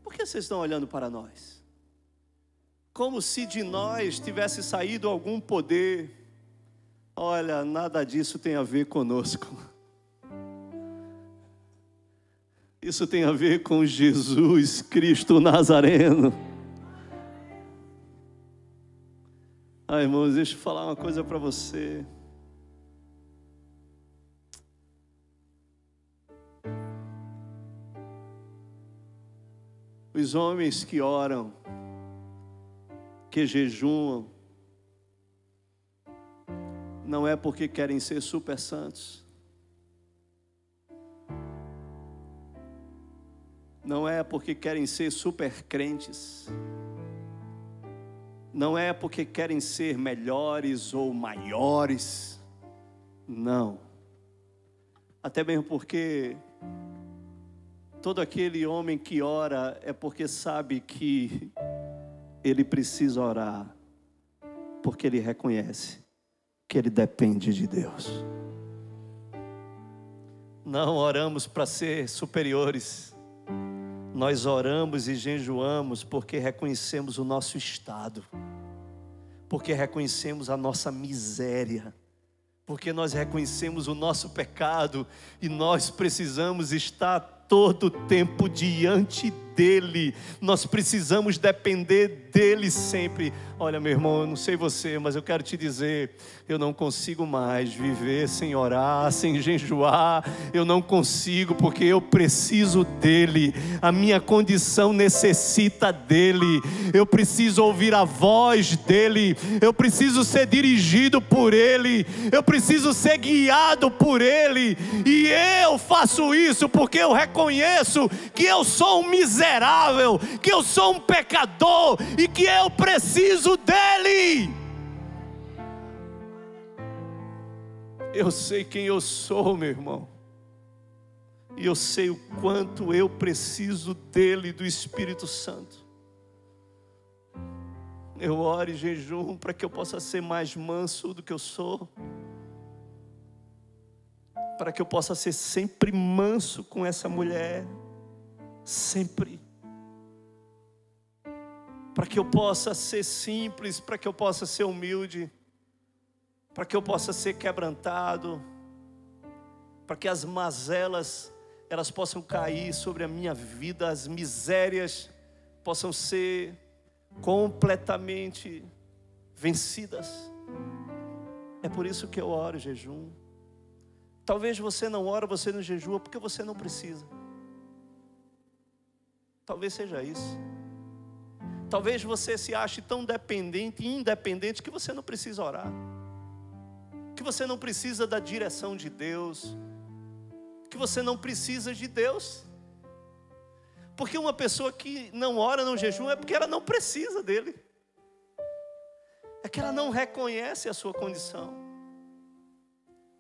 Por que vocês estão olhando para nós? Como se de nós tivesse saído algum poder. Olha, nada disso tem a ver conosco. Isso tem a ver com Jesus Cristo Nazareno. Irmãos, deixa eu falar uma coisa para você. Os homens que oram, que jejuam, não é porque querem ser super santos. Não é porque querem ser super crentes. Não é porque querem ser melhores ou maiores. Não. Até mesmo porque todo aquele homem que ora é porque sabe que ele precisa orar, porque ele reconhece que ele depende de Deus. Não oramos para ser superiores. Nós oramos e jejuamos porque reconhecemos o nosso estado, porque reconhecemos a nossa miséria, porque nós reconhecemos o nosso pecado e nós precisamos estar todo o tempo diante dEle. Nós precisamos depender dEle sempre. Olha, meu irmão, eu não sei você, mas eu quero te dizer, eu não consigo mais viver sem orar, sem jejuar. Eu não consigo, porque eu preciso dEle. A minha condição necessita dEle. Eu preciso ouvir a voz dEle. Eu preciso ser dirigido por Ele. Eu preciso ser guiado por Ele. E eu faço isso porque eu reconheço que eu sou um miserável, que eu sou um pecador e que eu preciso dEle. Eu sei quem eu sou, meu irmão, e eu sei o quanto eu preciso dEle, do Espírito Santo. Eu oro e jejum para que eu possa ser mais manso do que eu sou, para que eu possa ser sempre manso com essa mulher, sempre, para que eu possa ser simples, para que eu possa ser humilde, para que eu possa ser quebrantado, para que as mazelas elas possam cair sobre a minha vida, as misérias possam ser completamente vencidas. É por isso que eu oro e jejum. Talvez você não ora, você não jejua porque você não precisa. Talvez seja isso. Talvez você se ache tão dependente e independente que você não precisa orar, que você não precisa da direção de Deus, que você não precisa de Deus. Porque uma pessoa que não ora, não jejua, é porque ela não precisa dele. É que ela não reconhece a sua condição.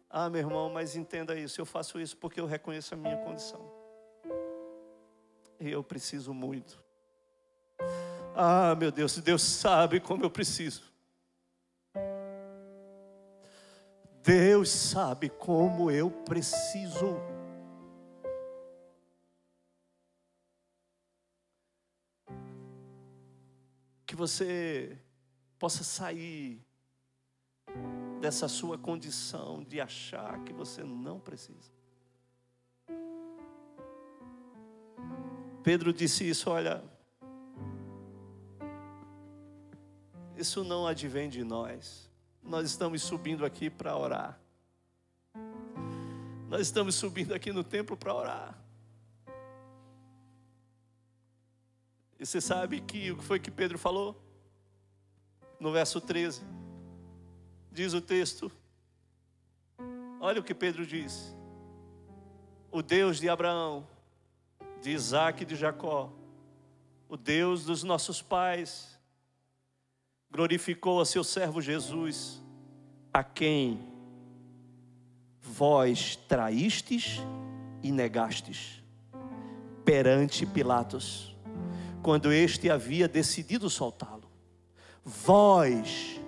Ah, meu irmão, mas entenda isso, eu faço isso porque eu reconheço a minha condição. E eu preciso muito. Ah, meu Deus, Deus sabe como eu preciso. Deus sabe como eu preciso. Que você possa sair dessa sua condição de achar que você não precisa. Pedro disse isso, olha, isso não advém de nós. Nós estamos subindo aqui para orar. Nós estamos subindo aqui no templo para orar. E você sabe que o que foi que Pedro falou? No verso 13. Diz o texto. Olha o que Pedro diz. O Deus de Abraão, de Isaac e de Jacó, o Deus dos nossos pais, glorificou a seu servo Jesus, a quem vós traístes e negastes perante Pilatos, quando este havia decidido soltá-lo. Vós,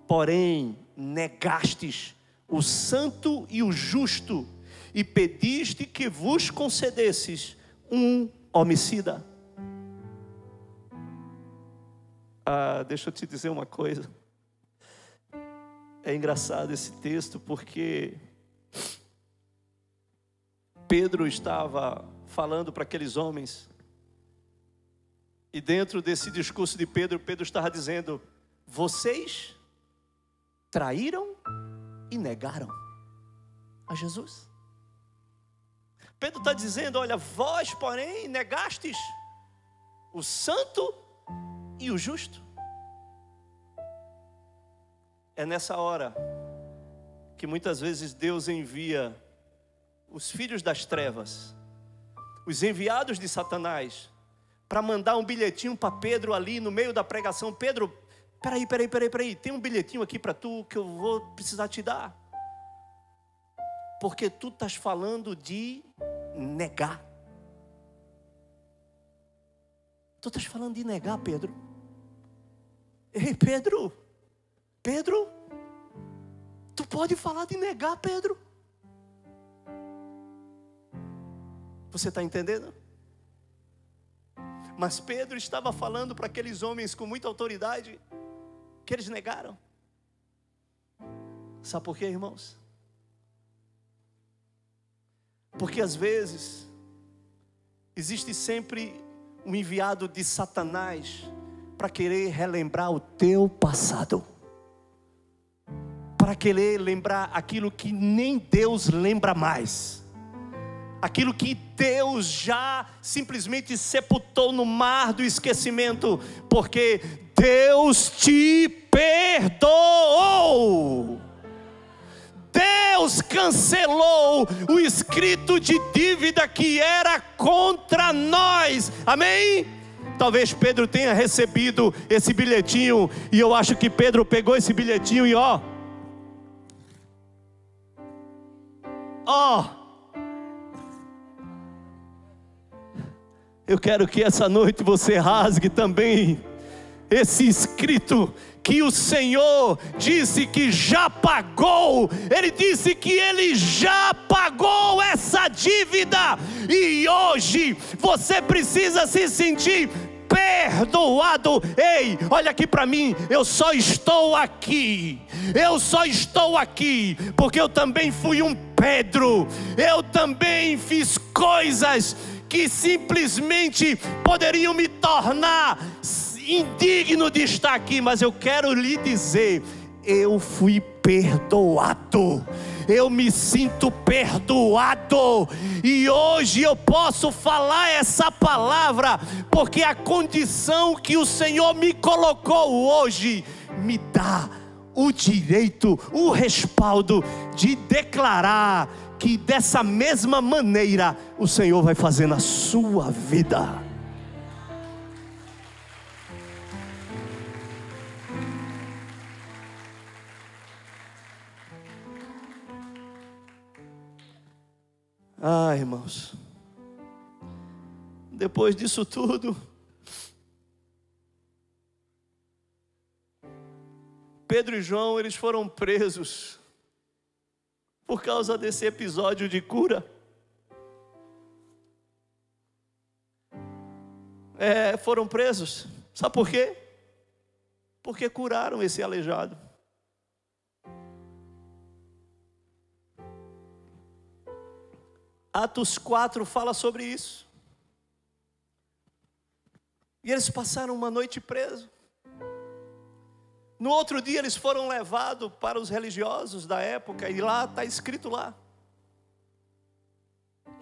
porém, negastes o santo e o justo e pediste que vos concedesses um homicida. Deixa eu te dizer uma coisa. É engraçado esse texto porque Pedro estava falando para aqueles homens. E dentro desse discurso de Pedro, Pedro estava dizendo: vocês traíram e negaram a Jesus. Pedro está dizendo: olha, vós porém negastes o santo e o justo. É nessa hora que muitas vezes Deus envia os filhos das trevas, os enviados de Satanás, para mandar um bilhetinho para Pedro ali no meio da pregação. Pedro, peraí, tem um bilhetinho aqui para tu que eu vou precisar te dar. Porque tu estás falando de negar. Tu estás falando de negar, Pedro. Ei, Pedro, tu pode falar de negar, Pedro. Você está entendendo? Mas Pedro estava falando para aqueles homens com muita autoridade, que eles negaram. Sabe por quê, irmãos? Porque às vezes existe sempre um enviado de Satanás para querer relembrar o teu passado, para querer lembrar aquilo que nem Deus lembra mais, aquilo que Deus já simplesmente sepultou no mar do esquecimento, porque Deus te perdoou. Deus cancelou o escrito de dívida que era contra nós. Amém? Talvez Pedro tenha recebido esse bilhetinho, e eu acho que Pedro pegou esse bilhetinho e eu quero que essa noite você rasgue também esse escrito que o Senhor disse que já pagou. Ele disse que Ele já pagou essa dívida, e hoje você precisa se sentir perdoado. Ei, olha aqui para mim, eu só estou aqui porque eu também fui um Pedro. Eu também fiz coisas que simplesmente poderiam me tornar indigno de estar aqui, mas eu quero lhe dizer, eu fui perdoado. Eu me sinto perdoado, e hoje eu posso falar essa palavra, porque a condição que o Senhor me colocou hoje me dá o direito, o respaldo de declarar que dessa mesma maneira o Senhor vai fazer na sua vida. Irmãos, depois disso tudo, Pedro e João, eles foram presos por causa desse episódio de cura. Foram presos, sabe por quê? Porque curaram esse aleijado. Atos 4 fala sobre isso. E eles passaram uma noite presos. No outro dia eles foram levados para os religiosos da época, e lá está escrito lá: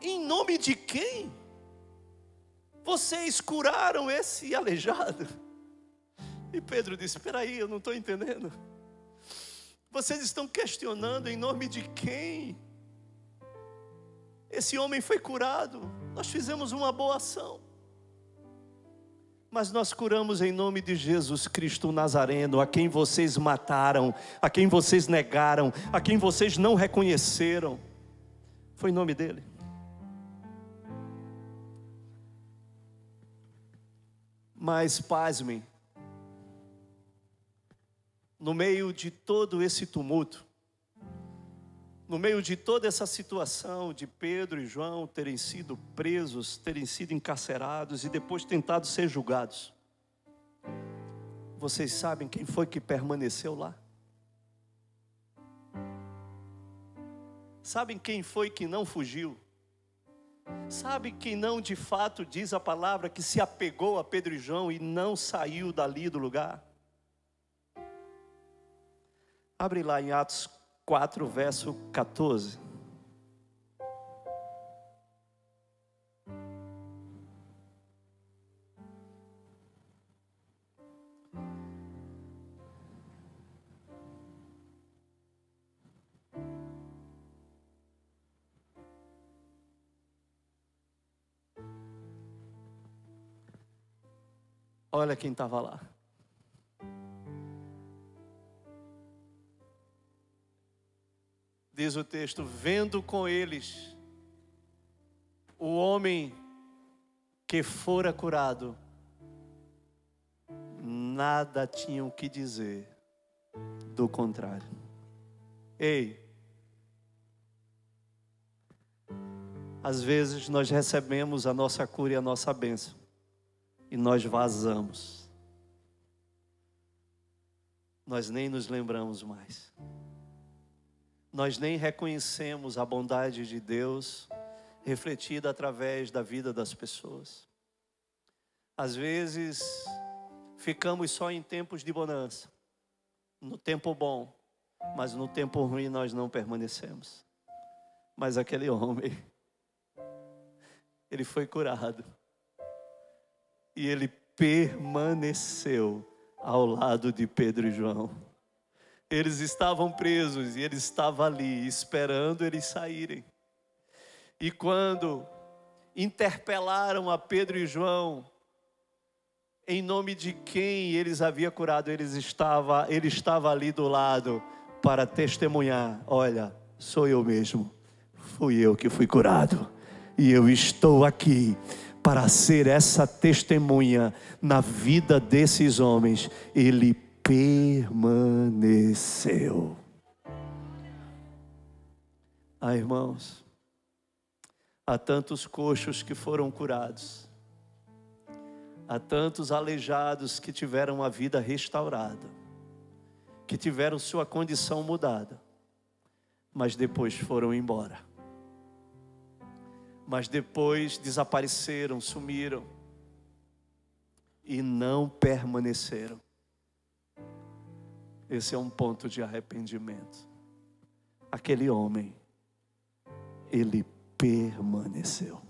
em nome de quem vocês curaram esse aleijado? E Pedro disse: espera aí, eu não estou entendendo. Vocês estão questionando em nome de quem esse homem foi curado. Nós fizemos uma boa ação, mas nós curamos em nome de Jesus Cristo Nazareno, a quem vocês mataram, a quem vocês negaram, a quem vocês não reconheceram. Foi em nome dele. Mas pasmem, no meio de todo esse tumulto, no meio de toda essa situação de Pedro e João terem sido presos, terem sido encarcerados e depois tentados ser julgados, vocês sabem quem foi que permaneceu lá? Sabem quem foi que não fugiu? Sabe quem não de fato, diz a palavra, que se apegou a Pedro e João e não saiu dali do lugar? Abre lá em Atos 4, verso 14. Olha quem estava lá. Diz o texto: vendo com eles o homem que fora curado, nada tinham que dizer do contrário. Ei, às vezes nós recebemos a nossa cura e a nossa bênção, e nós vazamos. Nós nem nos lembramos mais. Nós nem reconhecemos a bondade de Deus refletida através da vida das pessoas. Às vezes, ficamos só em tempos de bonança, no tempo bom, mas no tempo ruim nós não permanecemos. Mas aquele homem, ele foi curado e ele permaneceu ao lado de Pedro e João. Eles estavam presos e ele estava ali esperando eles saírem. E quando interpelaram a Pedro e João, em nome de quem eles haviam curado, ele estava ali do lado para testemunhar: olha, sou eu mesmo, fui eu que fui curado, e eu estou aqui para ser essa testemunha na vida desses homens. Ele permaneceu. Irmãos, há tantos coxos que foram curados, há tantos aleijados que tiveram a vida restaurada, que tiveram sua condição mudada, mas depois foram embora. Mas depois desapareceram, sumiram e não permaneceram. Esse é um ponto de arrependimento. Aquele homem, ele permaneceu.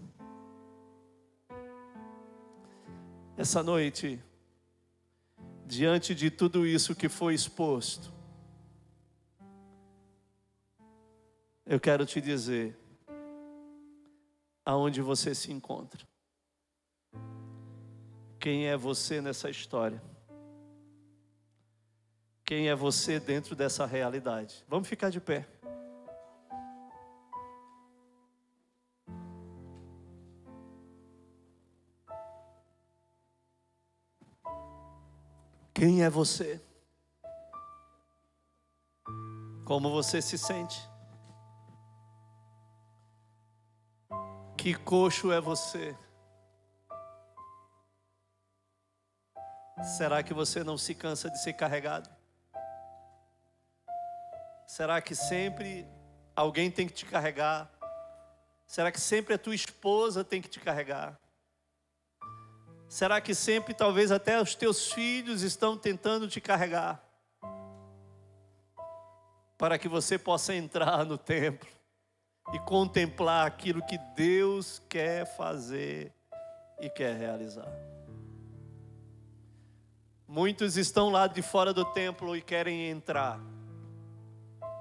Essa noite, diante de tudo isso que foi exposto, eu quero te dizer aonde você se encontra. Quem é você nessa história? Quem é você dentro dessa realidade? Vamos ficar de pé. Quem é você? Como você se sente? Que coxo é você? Será que você não se cansa de ser carregado? Será que sempre alguém tem que te carregar? Será que sempre a tua esposa tem que te carregar? Será que sempre, talvez até os teus filhos estão tentando te carregar? Para que você possa entrar no templo e contemplar aquilo que Deus quer fazer e quer realizar. Muitos estão lá de fora do templo e querem entrar.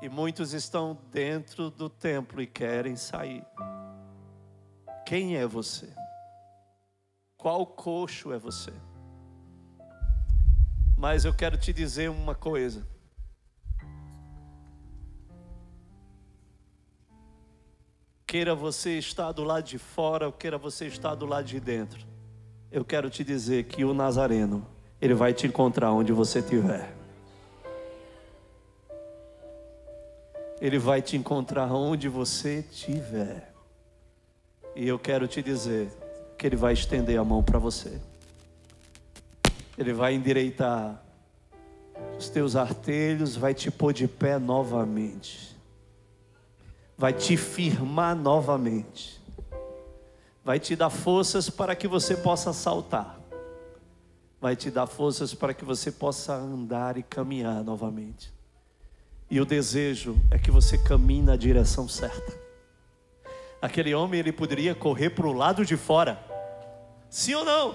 E muitos estão dentro do templo e querem sair. Quem é você? Qual coxo é você? Mas eu quero te dizer uma coisa. Queira você estar do lado de fora ou queira você estar do lado de dentro, eu quero te dizer que o Nazareno, ele vai te encontrar onde você estiver. Ele vai te encontrar onde você estiver. E eu quero te dizer que ele vai estender a mão para você. Ele vai endireitar os teus artelhos, vai te pôr de pé novamente. Vai te firmar novamente. Vai te dar forças para que você possa saltar. Vai te dar forças para que você possa andar e caminhar novamente. E o desejo é que você caminhe na direção certa. Aquele homem, ele poderia correr para o lado de fora. Sim ou não?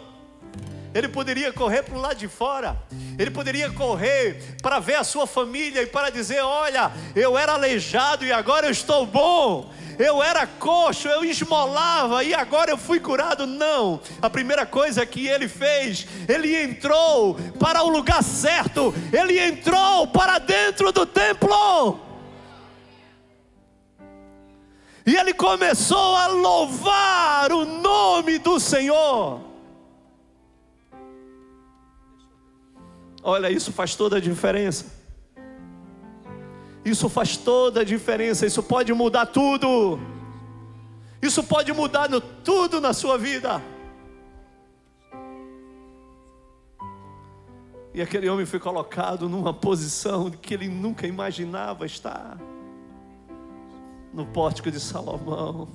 Ele poderia correr para o lado de fora. Ele poderia correr para ver a sua família e para dizer: olha, eu era aleijado e agora eu estou bom. Eu era coxo, eu esmolava e agora eu fui curado. Não, a primeira coisa que ele fez, ele entrou para o lugar certo. Ele entrou para dentro do templo. E ele começou a louvar o nome do Senhor. Olha, isso faz toda a diferença. Isso faz toda a diferença. Isso pode mudar tudo. Isso pode mudar tudo na sua vida. E aquele homem foi colocado numa posição que ele nunca imaginava estar. No pórtico de Salomão.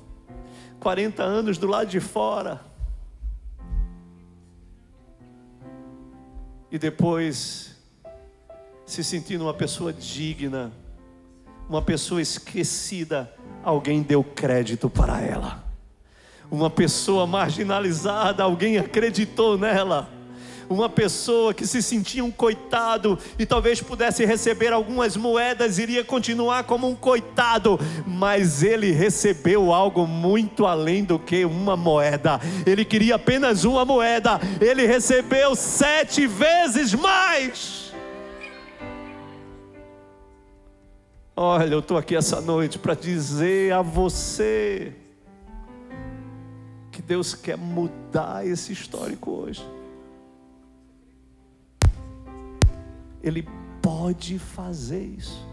40 anos do lado de fora. e depois, se sentindo uma pessoa digna, uma pessoa esquecida, alguém deu crédito para ela. Uma pessoa marginalizada, alguém acreditou nela. Uma pessoa que se sentia um coitado e talvez pudesse receber algumas moedas, iria continuar como um coitado, mas ele recebeu algo muito além do que uma moeda. Ele queria apenas uma moeda, ele recebeu 7 vezes mais. Olha, eu estou aqui essa noite para dizer a você que Deus quer mudar esse histórico hoje. Ele pode fazer isso.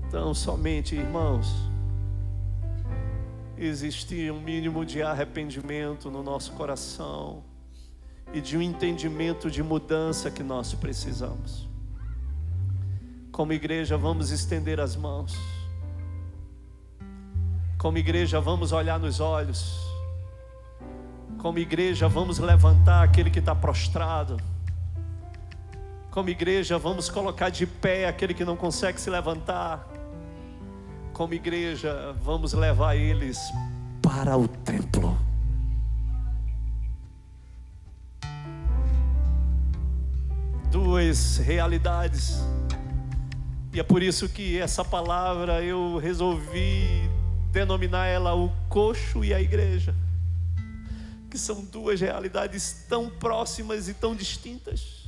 Então, somente, irmãos, existir um mínimo de arrependimento no nosso coração e de um entendimento de mudança que nós precisamos. Como igreja, vamos estender as mãos. Como igreja, vamos olhar nos olhos. Como igreja, vamos levantar aquele que está prostrado. Como igreja, vamos colocar de pé aquele que não consegue se levantar. Como igreja, vamos levar eles para o templo. Duas realidades. E é por isso que essa palavra eu resolvi denominar ela o coxo e a igreja. Que são duas realidades tão próximas e tão distintas.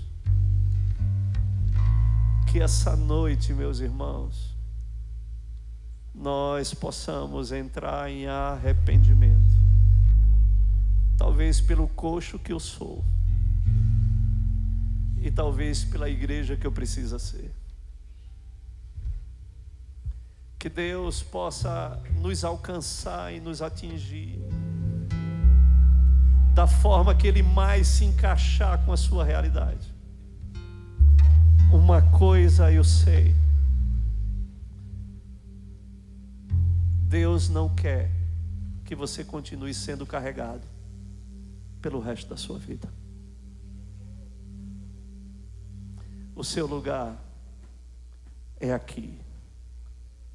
Que essa noite, meus irmãos, nós possamos entrar em arrependimento. Talvez pelo coxo que eu sou, e talvez pela igreja que eu preciso ser. Que Deus possa nos alcançar e nos atingir da forma que Ele mais se encaixar com a sua realidade. Uma coisa eu sei: Deus não quer que você continue sendo carregado pelo resto da sua vida. O seu lugar é aqui,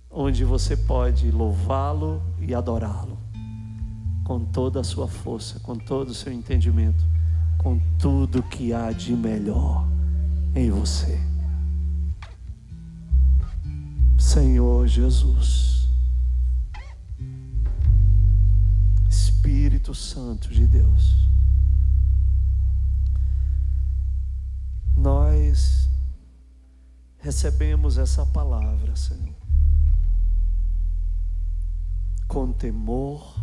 onde você pode louvá-lo e adorá-lo com toda a sua força, com todo o seu entendimento, com tudo que há de melhor em você. Senhor Jesus, Espírito Santo de Deus, nós recebemos essa palavra, Senhor, com temor